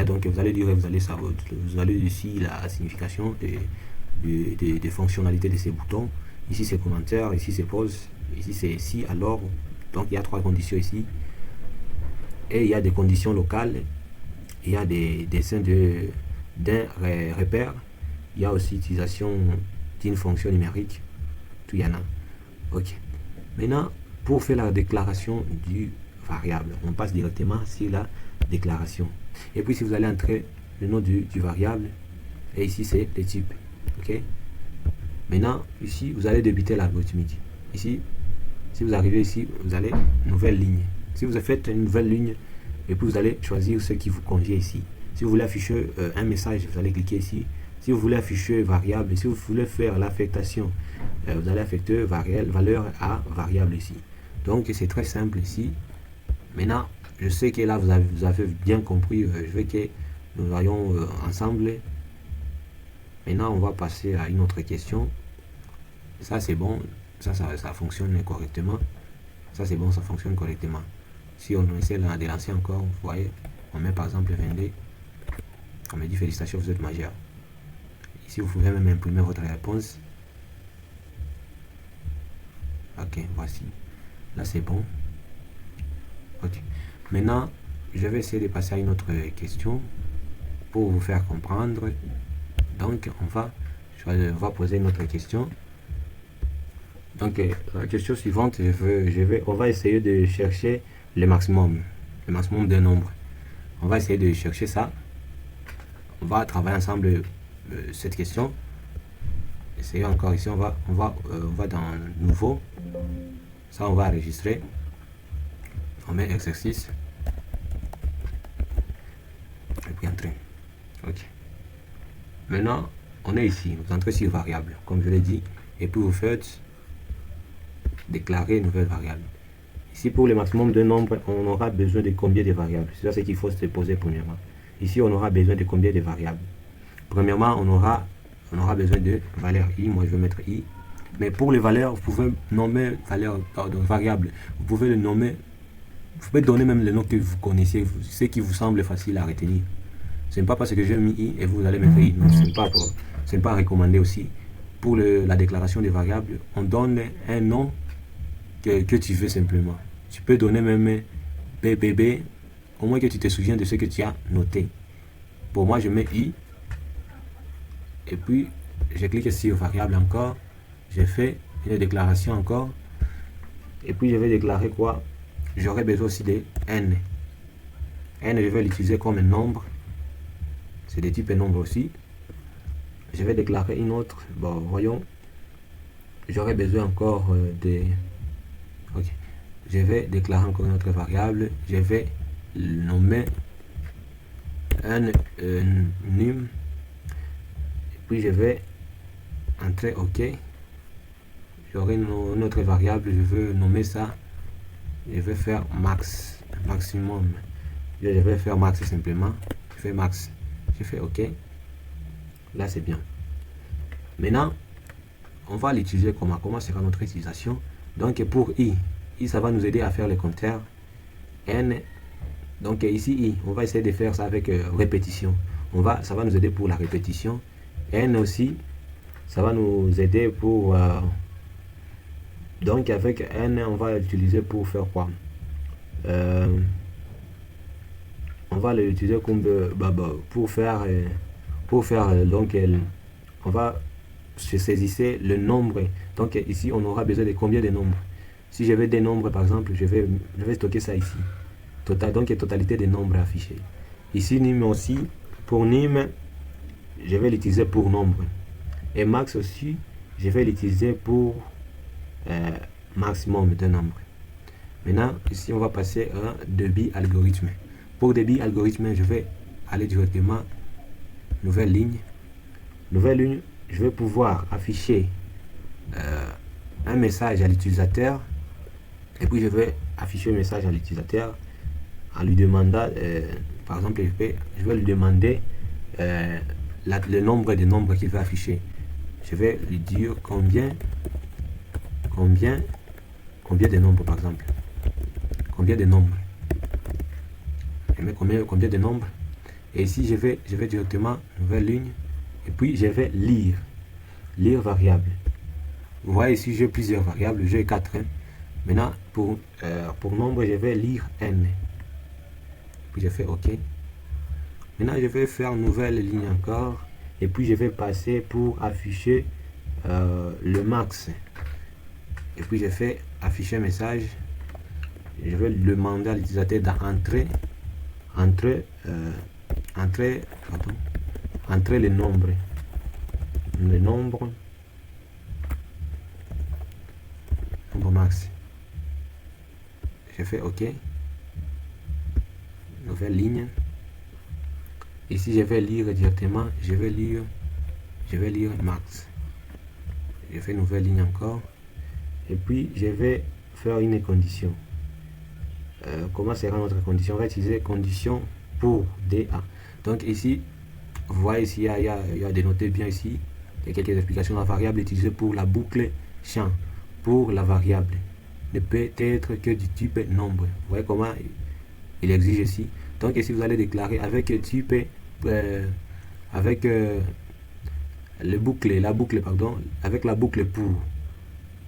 donc vous allez dire, vous allez ici la signification des fonctionnalités de ces boutons. Ici c'est commentaire, ici c'est pause, ici c'est si, alors. Donc il y a 3 conditions ici. Et il y a des conditions locales, il y a des dessins d'un repère, il y a aussi utilisation d'une fonction numérique, tout y en a. Ok. Maintenant, pour faire la déclaration du variable, on passe directement sur la déclaration. Et puis si vous allez entrer le nom du variable, et ici c'est le type. Ok. Maintenant, ici vous allez débiter l'algorithmique. Ici, si vous arrivez ici, vous allez nouvelle ligne. Si vous faites une nouvelle ligne, et puis vous allez choisir ce qui vous convient ici. Si vous voulez afficher un message, vous allez cliquer ici. Si vous voulez afficher variable, si vous voulez faire l'affectation, vous allez affecter valeur à variable ici. Donc c'est très simple ici. Maintenant, je sais que là vous avez bien compris. Je veux que nous voyons ensemble. Maintenant, on va passer à une autre question. Ça c'est bon, ça fonctionne correctement. Ça c'est bon, ça fonctionne correctement. Si on essaie de lancer encore, vous voyez, on met par exemple 22. On me dit félicitations, vous êtes majeur. Ici, vous pouvez même imprimer votre réponse. Ok, voici. Là, c'est bon. Ok. Maintenant, je vais essayer de passer à une autre question pour vous faire comprendre. Donc, on va poser une autre question. Donc, la question suivante, on va essayer de chercher le maximum d'un nombre. On va essayer de chercher ça. On va travailler ensemble cette question. Essayons encore ici. On va dans nouveau. Ça, on va enregistrer. On met exercice. Et puis entrer. Ok. Maintenant, on est ici. Vous entrez sur variable, comme je l'ai dit. Et puis vous faites déclarer une nouvelle variable. Ici, pour le maximum d'un nombre, on aura besoin de combien de variables? C'est ça ce qu'il faut se poser premièrement. Ici, on aura besoin de combien de variables? Premièrement, on aura besoin de valeur i. Moi, je vais mettre i. Mais pour les valeurs, vous pouvez nommer variable. Vous pouvez le nommer. Vous pouvez donner même le nom que vous connaissez, ce qui vous semble facile à retenir. Ce n'est pas parce que j'ai mis i et vous allez mettre i. Non, ce n'est pas recommandé aussi. Pour la déclaration des variables, on donne un nom que tu veux simplement. Tu peux donner même BBB, au moins que tu te souviens de ce que tu as noté. Pour moi, je mets i. Et puis, je clique sur variable encore. Je fais une déclaration encore. Et puis, je vais déclarer quoi? J'aurai besoin aussi de n. N, je vais l'utiliser comme un nombre. C'est de type nombre aussi. Je vais déclarer une autre. Bon, voyons. J'aurai besoin encore de... Ok. Je vais déclarer encore une autre variable. Je vais nommer un num. Puis je vais entrer OK. J'aurai une autre variable, je veux nommer ça. Je vais faire maximum. Je vais faire max simplement. Je fais max. Je fais OK. Là, c'est bien. Maintenant, on va l'utiliser comment sera notre utilisation. Donc, pour i, ça va nous aider à faire le compteur. N, donc ici, i, on va essayer de faire ça avec répétition. Ça va nous aider pour la répétition. N aussi, ça va nous aider pour... donc, avec N, on va l'utiliser pour faire quoi? On va l'utiliser comme pour faire donc on va se saisir le nombre. Donc ici on aura besoin de combien de nombres. Si je veux des nombres par exemple, je vais stocker ça ici. Donc totalité des nombres affichés. Ici nim aussi, pour nim je vais l'utiliser pour nombre. Et max aussi, je vais l'utiliser pour maximum de nombre. Maintenant ici on va passer à débit algorithme. Pour débit algorithme, je vais aller directement nouvelle ligne. Nouvelle ligne, je vais pouvoir afficher un message à l'utilisateur. Et puis je vais afficher un message à l'utilisateur en lui demandant, par exemple, je vais lui demander le nombre de nombres qu'il va afficher. Je vais lui dire combien de nombres par exemple. Combien de nombres. Je mets combien de nombres. Et ici je vais directement nouvelle ligne. Et puis je vais lire variable. Vous voyez ici j'ai plusieurs variables, j'ai 4. Maintenant pour nombre je vais lire n. Puis je fais OK. Maintenant je vais faire nouvelle ligne encore. Et puis je vais passer pour afficher le max. Et puis je fais afficher un message. Je vais demander à l'utilisateur d'entrer le nombre. Nombre max. Je fais OK. Nouvelle ligne. Ici je vais lire directement. Je vais lire max. Je fais nouvelle ligne encore. Et puis je vais faire une condition. Comment sera notre condition? On va utiliser condition pour DA. Donc ici, vous voyez ici, il y a dénoté bien ici. Il y a quelques explications. La variable utilisée pour la boucle champ. Pour la variable ne peut être que du type nombre. Vous voyez comment il exige ici. Donc ici, vous allez déclarer avec type avec la boucle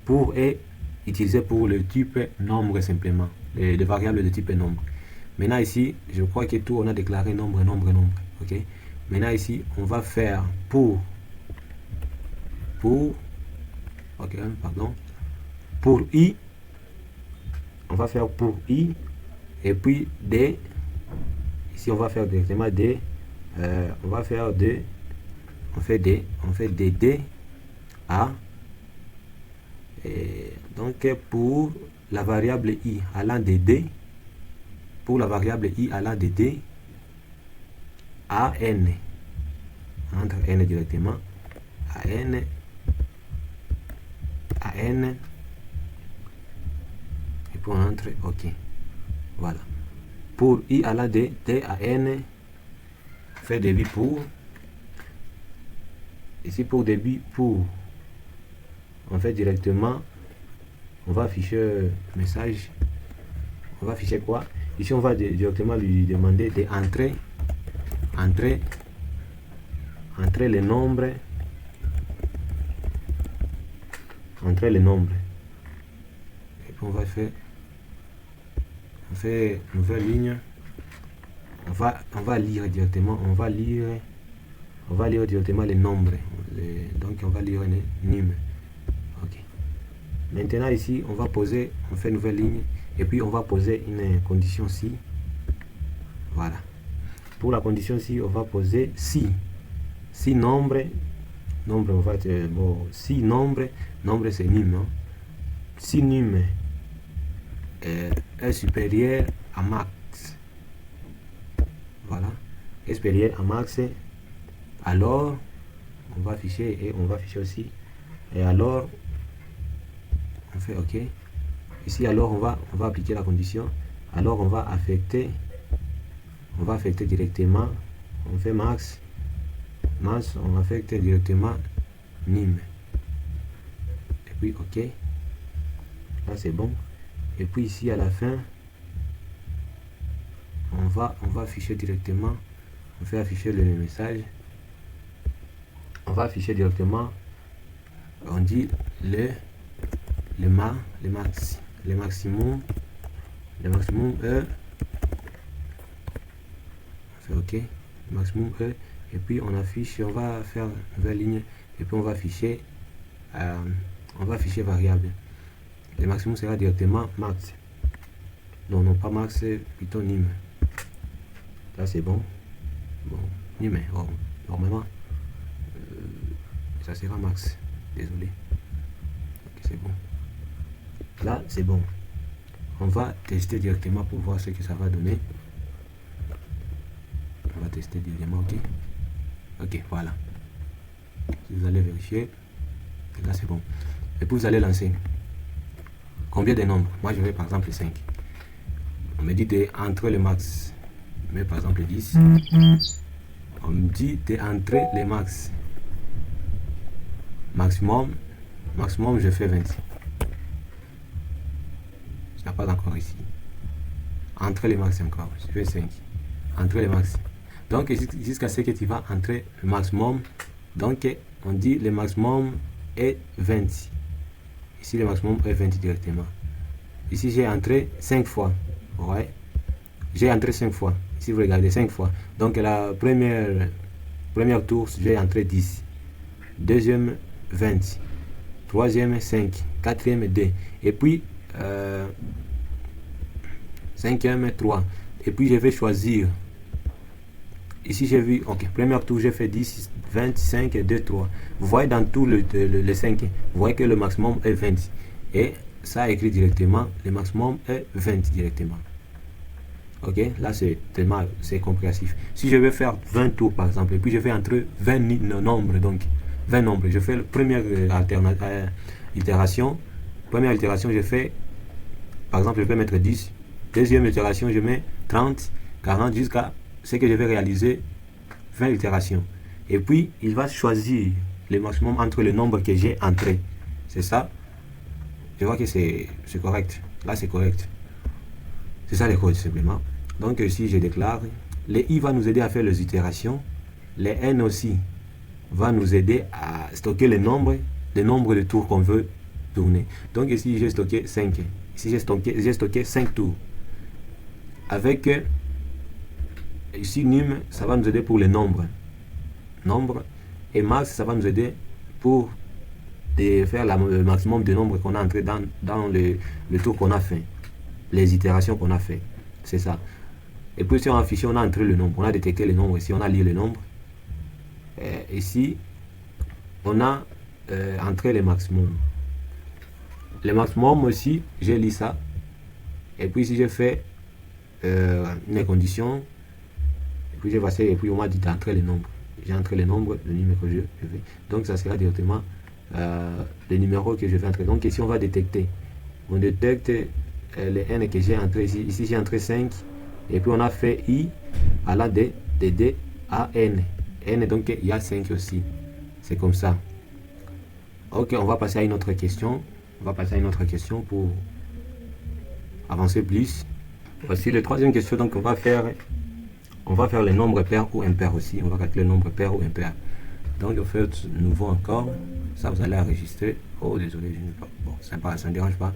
pour est utilisé pour le type nombre simplement. Les variables de type nombre. Maintenant ici, je crois que tout on a déclaré nombre. Ok. Maintenant ici, on va faire pour i, on va faire pour i et puis d. Ici on va faire directement d. On va faire d. On fait d a. Et donc pour la variable i allant de d, à n, entre n directement à n, et puis on entre OK. Voilà. Pour i allant de d à n, fait débit pour. Ici pour débit pour, on fait directement, on va afficher message. On va afficher quoi? Ici on va directement lui demander d'entrer le nombre, et puis on fait nouvelle ligne. On va lire directement, directement les nombres. Donc on va lire nim. OK. Maintenant ici on fait nouvelle ligne et puis on va poser une condition si. Voilà. Pour la condition si, on va poser si nombre on va si nombre c'est nim, hein? Si nim est supérieur à max. Voilà. Est supérieur à max, alors on va afficher et on va afficher aussi. Et alors on fait OK. Ici alors on va appliquer la condition. Alors on va affecter directement. On fait max. masse, on affecte directement nim. Et puis OK. Là c'est bon. Et puis ici à la fin, on va afficher directement, on fait afficher le message. On va afficher directement, on dit le maximum E. On fait OK. Le maximum E. Et puis on affiche, on va faire une nouvelle ligne. Et puis on va afficher variable. Le maximum sera directement max. Non, pas max, c'est plutôt nim. Là c'est bon. Bon, nim, oh, normalement. Ça sera max. Désolé. Ok, c'est bon. Là c'est bon. On va tester directement pour voir ce que ça va donner. On va tester directement. OK. OK, voilà. Si vous allez vérifier, là c'est bon. Et puis vous allez lancer. Combien de nombres? Moi je vais par exemple 5. On me dit d'entrer le max. Je mets par exemple 10. On me dit d'entrer les max. Maximum je fais 20. Je n'ai pas encore ici. Entrer les max encore. Je fais 5. Entrer les max. Donc jusqu'à ce que tu vas entrer le maximum. Donc on dit le maximum est 20. Ici le maximum est 20 directement. Ici j'ai entré 5 fois. Ouais. J'ai entré 5 fois. Ici vous regardez 5 fois. Donc la première tour j'ai entré 10. Deuxième 20. Troisième 5. Quatrième 2. Et puis cinquième 3. Et puis je vais choisir. Ici j'ai vu, ok, premier tour j'ai fait 10, 25 et 2, 3. Vous voyez dans tout le 5, vous voyez que le maximum est 20. Et ça écrit directement, le maximum est 20 directement. Ok, là c'est tellement, c'est compréhensif. Si je vais faire 20 tours par exemple, et puis je vais entrer 20 nombres, donc 20 nombres. Je fais la première itération. Première itération, je fais, par exemple, je vais mettre 10. Deuxième itération, je mets 30, 40 jusqu'à ce que je vais réaliser 20 itérations. Et puis, il va choisir le maximum entre le nombre que j'ai entré. C'est ça. Je vois que c'est correct. Là, c'est correct. C'est ça le code, simplement. Donc, si je déclare, les i va nous aider à faire les itérations. Les n aussi va nous aider à stocker le nombre de tours qu'on veut tourner. Donc, ici, j'ai stocké 5. Ici, j'ai stocké 5 tours. Avec... ici nim, ça va nous aider pour les nombres. Et max, ça va nous aider pour faire le maximum de nombres qu'on a entré dans le tour qu'on a fait. Les itérations qu'on a fait. C'est ça. Et puis si on a affiché, on a entré le nombre. On a détecté le nombre ici, on a lu le nombre. Ici, on a entré le maximum. Le maximum aussi, j'ai lu ça. Et puis si j'ai fait une condition, puis j'ai passé et puis on m'a dit d'entrer les nombres. J'ai entré les nombres, le numéro que je vais. Donc ça sera directement le numéro que je vais entrer. Donc ici on va détecter. On détecte les n que j'ai entré ici. Ici j'ai entré 5. Et puis on a fait i à la d, de d à n. N donc il y a 5 aussi. C'est comme ça. Ok, on va passer à une autre question. On va passer à une autre question pour avancer plus. Voici la troisième question. Donc on va faire les nombres pairs ou impairs aussi. On va calculer le nombre pair ou impair. Donc on fait nouveau encore. Ça vous allez enregistrer. Oh désolé, je ne pas. Bon, sympa, ça ne dérange pas.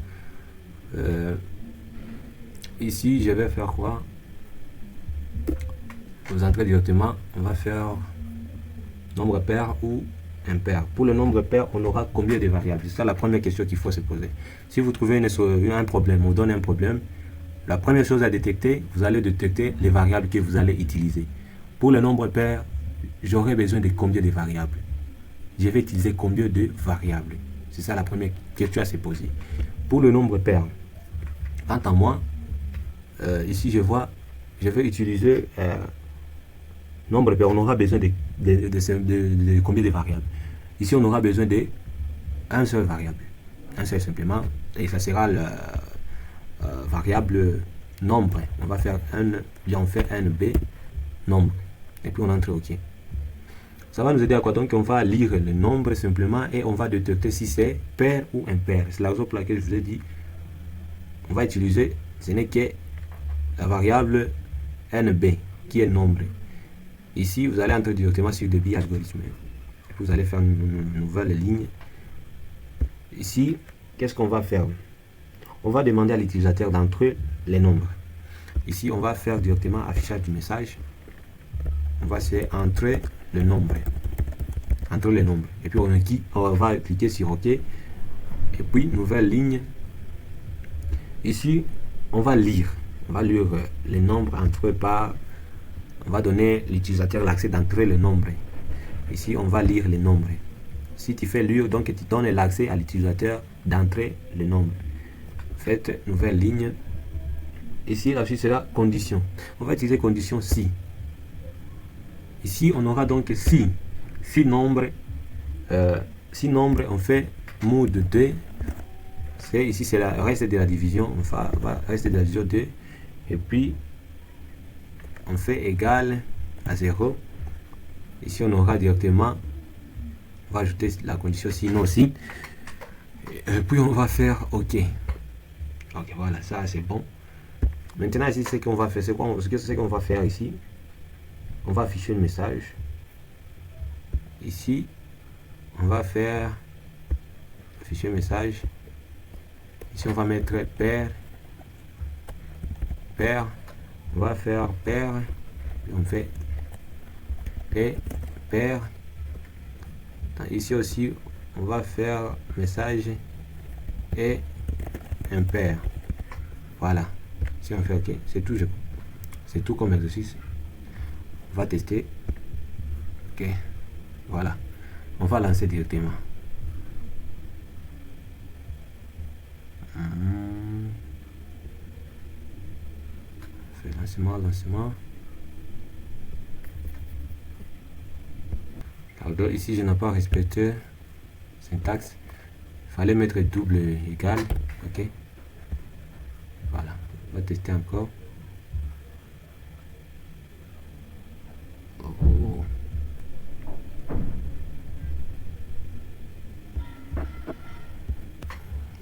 Ici je vais faire quoi? Vous entrez directement. On va faire nombre pair ou impair. Pour le nombre pair, on aura combien de variables? C'est ça la première question qu'il faut se poser. Si vous trouvez un problème, on vous donne un problème. La première chose à détecter, vous allez détecter les variables que vous allez utiliser. Pour le nombre pair, j'aurai besoin de combien de variables? Je vais utiliser combien de variables? C'est ça la première question à se poser. Pour le nombre pair, quant à moi, ici je vois, je vais utiliser nombre pair. On aura besoin de combien de variables? Ici on aura besoin de un seul variable. Un seul simplement. Et ça sera le... variable nombre. On va faire on fait un b nombre et puis on entre OK. Ça va nous aider à quoi? Donc on va lire le nombre simplement et on va détecter si c'est pair ou impair. C'est la raison pour laquelle je vous ai dit, on va utiliser, ce n'est que la variable NB qui est nombre. Ici, vous allez entrer directement sur débit algorithme. Vous allez faire une nouvelle ligne. Ici, qu'est-ce qu'on va faire? On va demander à l'utilisateur d'entrer les nombres. Ici, on va faire directement affichage du message. On va essayer entrer le nombre. Entrer les nombres. Et puis on va cliquer sur OK. Et puis, nouvelle ligne. Ici, on va lire. On va lire les nombres entrés par... On va donner l'utilisateur l'accès d'entrer le nombre. Ici, on va lire les nombres. Si tu fais lire, donc tu donnes l'accès à l'utilisateur d'entrer le nombre. Faites nouvelle ligne. Ici, la suite sera condition. On va utiliser condition si. Ici, on aura donc si nombre, on fait mode 2. Ici, c'est le reste de la division. On va reste de la division 2. Et puis, on fait égal à 0. Ici, on aura directement, on va ajouter la condition sinon aussi. Et puis, on va faire OK. Ok, voilà, ça c'est bon. Maintenant, ici, ce qu'on va faire, c'est qu'on va faire ici. On va afficher le message. Ici, on va faire afficher le message. Ici, on va mettre pair. On va faire pair. On fait pair. Ici aussi, on va faire message et impair. Voilà. Si on fait OK, c'est tout comme exercice. On va tester. OK. Voilà. On va lancer directement. Lancement. Alors ici, je n'ai pas respecté syntaxe. Il fallait mettre double égal. OK. Voilà. On va tester encore. Oh.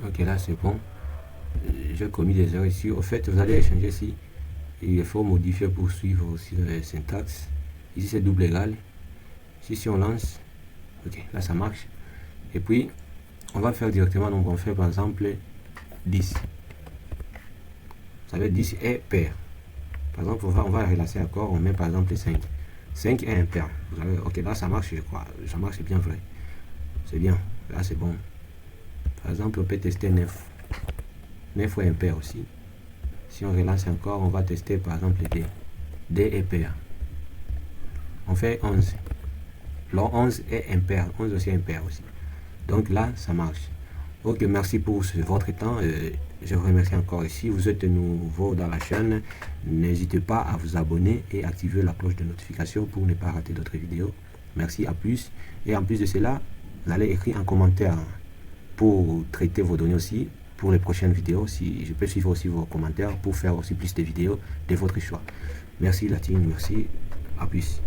Ok, là c'est bon. J'ai commis des erreurs ici. Au fait, vous allez échanger ici. Il faut modifier pour suivre aussi le syntaxe. Ici c'est double égal. Ici si on lance, ok, là ça marche. Et puis on va faire directement, donc on fait par exemple 10. Ça veut dire 10 est pair. Par exemple, on va relancer encore, on met par exemple 5. 5 est impair. Vous avez, ok, là ça marche, je crois. Ça marche, c'est bien vrai. C'est bien, là c'est bon. Par exemple, on peut tester 9. 9 est impair aussi. Si on relance encore, on va tester par exemple D. D est pair. On fait 11. Le 11 est impair. 11 aussi est impair aussi. Donc là, ça marche. Ok, merci pour votre temps. Je vous remercie encore ici. Vous êtes nouveau dans la chaîne. N'hésitez pas à vous abonner et activer la cloche de notification pour ne pas rater d'autres vidéos. Merci, à plus. Et en plus de cela, vous allez écrire un commentaire pour traiter vos données aussi. Pour les prochaines vidéos, si je peux suivre aussi vos commentaires pour faire aussi plus de vidéos de votre choix. Merci la team, merci, à plus.